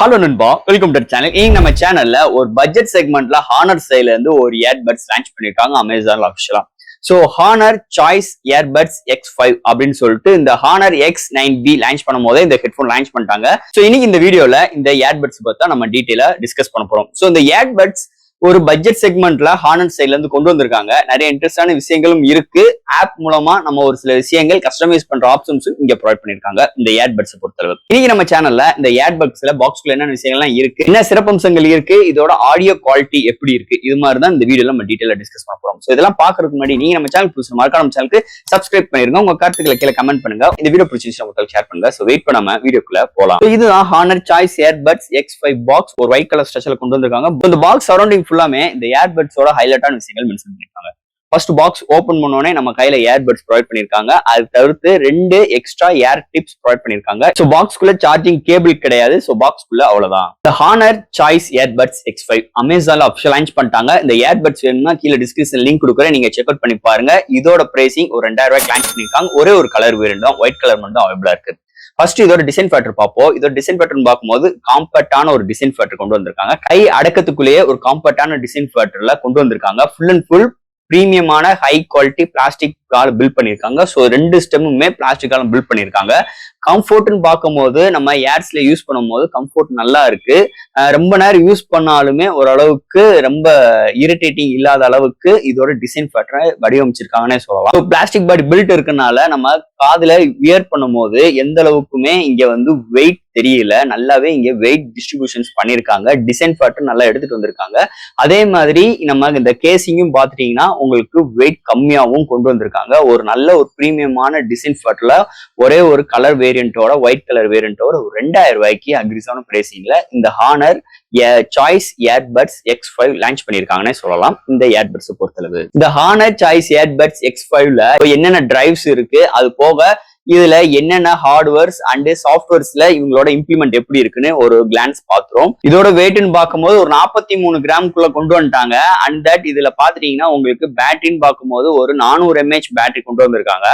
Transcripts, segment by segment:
Hello நண்பா, welcome to channel. இங்க நம்ம சேனல்ல ஒரு பட்ஜெட் செக்மெண்ட்ல ஹானர் சைட்ல இருந்து ஒரு இயர்பட்ஸ் லான்ச் பண்ணிருக்காங்க அமேசான்ல அபிஷியலா. So Honor choice earbuds X5 அப்படின்னு சொல்லிட்டு இந்த ஹானர் X9B லான்ச் பண்ணும் போதே இந்த ஹெட்போன் லான்ச் பண்ணிட்டாங்க. சோ இன்னைக்கு இந்த வீடியோல இந்த இயர்பட்ஸ் பத்தி நம்ம டீடைலா டிஸ்கஸ் பண்ண போறோம். சோ இந்த இயர்பட்ஸ் ஒரு பட்ஜெட் செக்மெண்ட்ல ஹானர் சைட்ல இருந்து கொண்டு வந்திருக்காங்க. நிறைய இன்ட்ரெஸ்டான விஷயங்களும் இருக்கு. ஆப் மூலமா நம்ம ஒரு சில விஷயங்கள் கஸ்டமைஸ் பண்ற ஆப்ஷன்ஸும் இங்க ப்ரொவைட் பண்ணிருக்காங்க இந்த இயர்பட்ஸ் பொறுத்தளவு. இன்னைக்கு நம்ம சேனல்ல இந்த இயர்பட்ஸ்ல பாக்ஸ்குள்ள என்ன விஷயங்கள்லாம் இருக்கு, என்ன சிறப்பம்சங்கள் இருக்கு, இதோட ஆடியோ குவாலிட்டி எப்படி இருக்கு, இது மாதிரி தான் இந்த வீடியோல நம்ம டீடைலா டிஸ்கஸ் பண்ண போறோம். சோ இதெல்லாம் பாக்குறதுக்கு முன்னாடி நீங்க நம்ம சேனல் புதுசு மறக்காம நம்ம சேனலுக்கு சப்ஸ்கிரைப் பண்ணிருங்க. உங்க கருத்துக்களை கீழே கமெண்ட் பண்ணுங்க. இந்த வீடியோ பிடிச்சிருந்தா உங்களுக்கு ஷேர் பண்ணுங்க. சோ வெயிட் பண்ணாம வீடியோக்குள்ள போலாம். இதுதான் Honor choice earbuds X5 box. ஒரு ஒயிட் கலர் ஸ்ட்ரக்சர்ல கொண்டு வந்திருக்காங்க. இந்த பாக்ஸ் சரௌண்டிங் ஃபுல்லாமே இந்த இயர்பட்ஸோட ஹைலைட்டான விஷயங்கள் மென்ஷன் பண்ணிருக்காங்க. ஃபர்ஸ்ட் பாக்ஸ் ஓபன் பண்ணோனே நம்ம கையில இயர்பட்ஸ் ப்ரொவைட் பண்ணிருக்காங்க. அது தவிர்த்து 2 எக்ஸ்ட்ரா ஏர் டிப்ஸ் ப்ரொவைட் பண்ணிருக்காங்க. சோ பாக்ஸ்க்குள்ள சார்ஜிங் கேபிள் கிடையாது. சோ பாக்ஸ்க்குள்ள அவ்வளவுதான். இந்த ஹானர் சாய்ஸ் இயர்பட்ஸ் X5 அமேசான்ல அபிஷியல் லான்ச் பண்ணிட்டாங்க. இந்த இயர்பட்ஸ் வேணும்னா கீழே டிஸ்கிரிப்ஷன் லிங்க் கொடுக்குறேன், நீங்க செக் அவுட் பண்ணி பாருங்க. இதோட பிரைசிங் ஒரு 2000 ரூபாய்க்கு லான்ச் பண்ணிருக்காங்க. ஒரே ஒரு கலர் வேரியன்ட் தான், ஒயிட் கலர் மட்டும் அவைலபிளா இருக்கு. ஃபர்ஸ்ட் இதோட டிசைன் ஃபேக்டர் பார்ப்போம். இதோட டிசைன் ஃபேக்டர் பார்க்கும்போது காம்பேக்டான ஒரு டிசைன் ஃபேக்டர் கொண்டு வந்திருக்காங்க. கை அடக்கத்துக்குள்ளேயே ஒரு காம்பேக்டான டிசைன் ஃபேக்டர்ல கொண்டு வந்திருக்காங்க. ஃபுல் அண்ட் ஃபுல் பிரீமியமான ஹை குவாலிட்டி பிளாஸ்டிக் பில்ட் பண்ணிருக்காங்க. ஸோ 2 ஸ்டெம்முமே பிளாஸ்டிக்கால பில்ட் பண்ணிருக்காங்க. கம்ஃபோர்ட்னு பார்க்கும்போது நம்ம ஏர்ஸ்ல யூஸ் பண்ணும்போது கம்ஃபோர்ட் நல்லா இருக்கு. ரொம்ப நேரம் யூஸ் பண்ணாலுமே ஓரளவுக்கு ரொம்ப இரிட்டேட்டிங் இல்லாத அளவுக்கு இதோட டிசைன் ஃபேக்டரை வடிவமைச்சிருக்காங்கன்னே சொல்லலாம். பிளாஸ்டிக் பாடி பில்ட் இருக்கனால நம்ம காதுல வியர் பண்ணும் போது எந்த அளவுக்குமே இங்க வந்து வெயிட் தெரியல. நல்லாவே இங்க வெயிட் டிஸ்ட்ரிபியூஷன்ஸ் பண்ணிருக்காங்க. டிசைன் ஃபேக்டர் நல்லா எடுத்துட்டு வந்திருக்காங்க. அதே மாதிரி நம்ம இந்த கேசிங்கும் பாத்துட்டீங்கன்னா உங்களுக்கு வெயிட் கம்மியாவும் கொண்டு வந்திருக்காங்க. ஒரு நல்ல ஒரு பிரீமியமான டிசைன் ஃபேக்டர்ல ஒரே ஒரு கலர் வேரியன்ட்டோட ஒயிட் கலர் வேரியன்ட்டோட ஒரு 2000 ரூபாய்க்கு அக்ரிஸான பிரைசிங்ல இந்த Honor choice earbuds X5 launch பண்ணிருக்காங்கன்னே சொல்லலாம். இந்த இயர்பட்ஸ் பொறுத்தளவு இந்த ஹானர் சாய்ஸ் இயர்பட்ஸ் X5ல என்னென்ன டிரைவ்ஸ் இருக்கு, அது போக இதுல என்னென்ன ஹார்ட்வேர்ஸ் அண்ட் சாஃப்ட்வேர்ஸ்ல இவங்களோட இம்ப்ளிமெண்ட் எப்படி இருக்குன்னு ஒரு கிளான்ஸ் பாத்துறோம். இதோட வெயிட்னு பார்க்கும்போது ஒரு 43 கிராமுக்குள்ள கொண்டு வந்துட்டாங்க. அண்ட் தட் இதுல பாத்துட்டீங்கன்னா உங்களுக்கு பேட்டரின்னு பார்க்கும்போது ஒரு 400 mAh பேட்டரி கொண்டு வந்திருக்காங்க.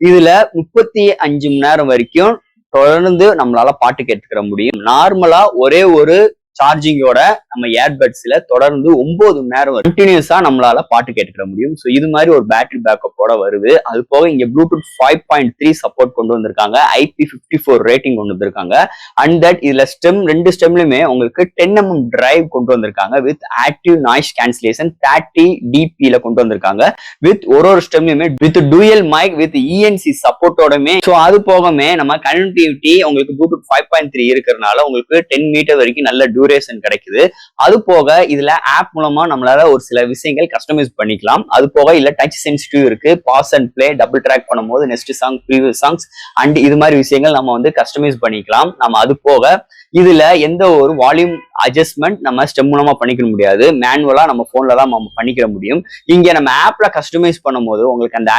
இதுல 35 மணி நேரம் வரைக்கும் தொடர்ந்து நம்மளால பாட்டு கேட்டுக்கிற முடியும். நார்மலா ஒரே ஒரு சார்ஜிங்கோட நம்ம இயர்பட்ஸ்ல தொடர்ந்து 9 மணி நேரம் கண்டினியூஸா நம்மளால பாட்டு கேட்டுக்கிற முடியும். ஸோ இது மாதிரி ஒரு பேட்டரி பேக்கப்போட வருது. அது போக இங்க ப்ளூடூத் 5.3 சப்போர்ட் கொண்டு வந்திருக்காங்க. IP54 ரேட்டிங் கொண்டு வந்திருக்காங்க. அண்ட் தட் இதுல ரெண்டு ஸ்டெம்லயுமே உங்களுக்கு 10mm டிரைவ் கொண்டு வந்திருக்காங்க. With active noise cancellation 30 dB கொண்டு வந்திருக்காங்க. வித் ஒரு ஸ்டெம்லயுமே with dual mic with ENC சப்போர்ட்டோடமே. ஸோ அது போகமே நம்ம கனெக்டிவிட்டி உங்களுக்கு ப்ளூடூத் 5.3 இருக்கிறதுனால உங்களுக்கு 10 மீட்டர் வரைக்கும் நல்ல டியூரேஷன் கிடைக்குது. அது போக இதுல ஆப் மூலமா நம்மளால ஒரு சில விஷயங்கள் கஸ்டமைஸ் பண்ணிக்கலாம். அது போக இல்ல டச் சென்சிட்டிவ் இருக்கு. Pause and play double track பண்ணும்போது next song previous songs and இது மாதிரி விஷயங்கள் நம்ம வந்து கஸ்டமைஸ் பண்ணிக்கலாம். நம்ம அது போக இதுல எந்த ஒரு வால்யூம் அட்ஜஸ்ட்மெண்ட் நம்ம ஸ்டெம் மூலமா பண்ணிக்க முடியாது. மேனுவலா நம்ம போன்ல தான் நம்ம பண்ணிக்க முடியும். இங்க நம்ம ஆப்ல கஸ்டமைஸ் பண்ணும்போது உங்களுக்கு அந்த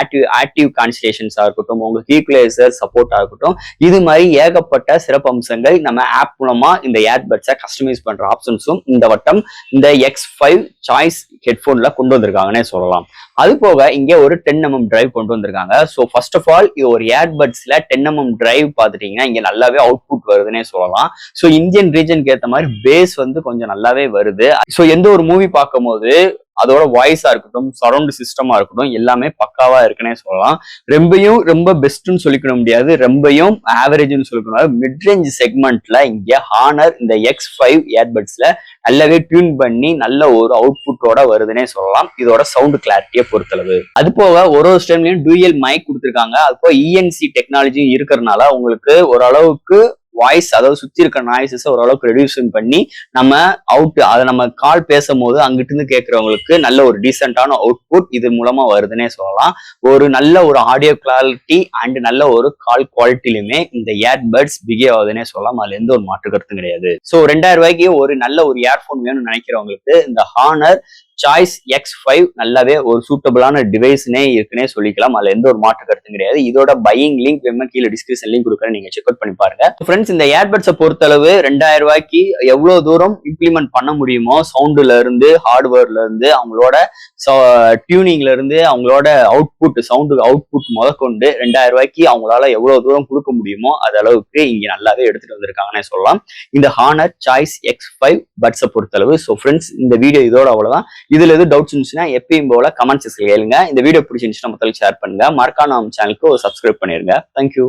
ஆக்டிவ் கான்சன்ட்ரேஷன்ஸா இருக்கட்டும், உங்களுக்கு ஈக்குவலைசர் சப்போர்ட்டா இருக்கட்டும், இது மாதிரி ஏகப்பட்ட சிறப்பம்சங்கள் நம்ம ஆப் மூலமா இந்த இயர்பட்ஸை கஸ்டமைஸ் பண்ற ஆப்ஷன்ஸும் இந்த வட்டம் இந்த X5 சாய்ஸ் ஹெட்போன்ல கொண்டு வந்திருக்காங்கன்னே சொல்லலாம். அது போக இங்க ஒரு 10mm டிரைவ் கொண்டு வந்திருக்காங்க. ஸோ ஃபர்ஸ்ட் ஆஃப் ஆல் இது ஒரு இயர்பட்ஸ்ல 10mm டிரைவ் பார்த்துட்டீங்கன்னா இங்க நல்லாவே அவுட்புட் வருதுன்னே சொல்லலாம். ஸோ இந்தியன் ரீஜனுக்கு ஏற்ற மாதிரி பேஸ் வந்து கொஞ்சம் நல்லாவே வருது. ஸோ எந்த ஒரு மூவி பார்க்கும் போது அதோட வாய்ஸா இருக்கட்டும், சரௌண்ட் சிஸ்டமா இருக்கட்டும், எல்லாமே பக்காவா இருக்குன்னே சொல்லலாம். ரொம்ப பெஸ்ட்னு சொல்லிக்க முடியாது, ரொம்பயும் ஆவரேஜ்னு சொல்லிக்கணும். மிட் ரேஞ்ச் செக்மெண்ட்ல இங்க ஹானர் இந்த X5 இயர்பட்ஸ்ல நல்லாவே டியூன் பண்ணி நல்ல ஒரு அவுட்புட்டோட வருதுன்னே சொல்லலாம். இதோட சவுண்ட் கிளாரிட்டியை பொறுத்தளவு. அது போக ஒரு ஸ்டெம்லயும் டூயல் மைக் கொடுத்துருக்காங்க. அது போக ENC டெக்னாலஜி இருக்கிறதுனால உங்களுக்கு ஓரளவுக்கு வாய்ஸ், அதாவது சுத்தி இருக்க நாய்ஸஸ் ஓரளவுக்கு ரெடியூஷன் பண்ணி நம்ம அதை நம்ம கால் பேசும்போது அங்கிட்டு இருந்து கேட்கறவங்களுக்கு நல்ல ஒரு டீசென்டான அவுட்புட் இது மூலமா வருதுன்னே சொல்லலாம். ஒரு நல்ல ஒரு ஆடியோ குவாலிட்டி அண்ட் நல்ல ஒரு கால் குவாலிட்டிலுமே இந்த இயர்பட்ஸ் பிகேவ் ஆகுதுன்னே சொல்லலாம். அதுல எந்த ஒரு மாற்று கருத்தும் கிடையாது. ஸோ 2000 ரூபாய்க்கு ஒரு நல்ல ஒரு இயர்போன் வேணும்னு நினைக்கிறவங்களுக்கு இந்த ஹானர் சாய்ஸ் X5 நல்லாவே ஒரு சூட்டபிளான டிவைஸ்னே இருக்குன்னே சொல்லிக்கலாம். அதுல எந்த ஒரு மாற்று கருத்தும் கிடையாது. இதோட பையிங் லிங்க் வேணுமா கீழே டிஸ்கிரிப்ஷன் லிங்க் கொடுக்குறேன், நீங்க செக் அவுட் பண்ணி பாருங்க. ஃப்ரெண்ட்ஸ், இந்த ஏர்பட்ஸை பொறுத்தளவு 2000 ரூபாய்க்கு எவ்வளவு தூரம் இம்ப்ளிமெண்ட் பண்ண முடியுமோ, சவுண்டுல இருந்து ஹார்ட்வேர்ல இருந்து அவங்களோட டியூனிங்ல இருந்து அவங்களோட அவுட்புட் சவுண்டு அவுட்புட் முதற்கொண்டு 2000 ரூபாய்க்கு அவங்களால எவ்வளவு தூரம் கொடுக்க முடியுமோ அது அளவுக்கு இங்க நல்லாவே எடுத்துட்டு வந்திருக்காங்கன்னே சொல்லலாம். இந்த ஹானர் சாய்ஸ் X5 பட்ஸை பொறுத்தளவு. ஸோ ஃப்ரெண்ட்ஸ், இந்த வீடியோ இதோட அவ்வளவுதான். இதுல எது டவுட்ஸ் இருந்துச்சுன்னா எப்பயும் போல கமெண்ட்ஸ் கேளுங்க. இந்த வீடியோ பிடிச்சிருந்துச்சுன்னா மக்களுக்கு ஷேர் பண்ணுங்க. மறக்காம நம்ம சேனலுக்கு ஒரு சப்ஸ்கிரைப் பண்ணிருங்க. தேங்க்யூ.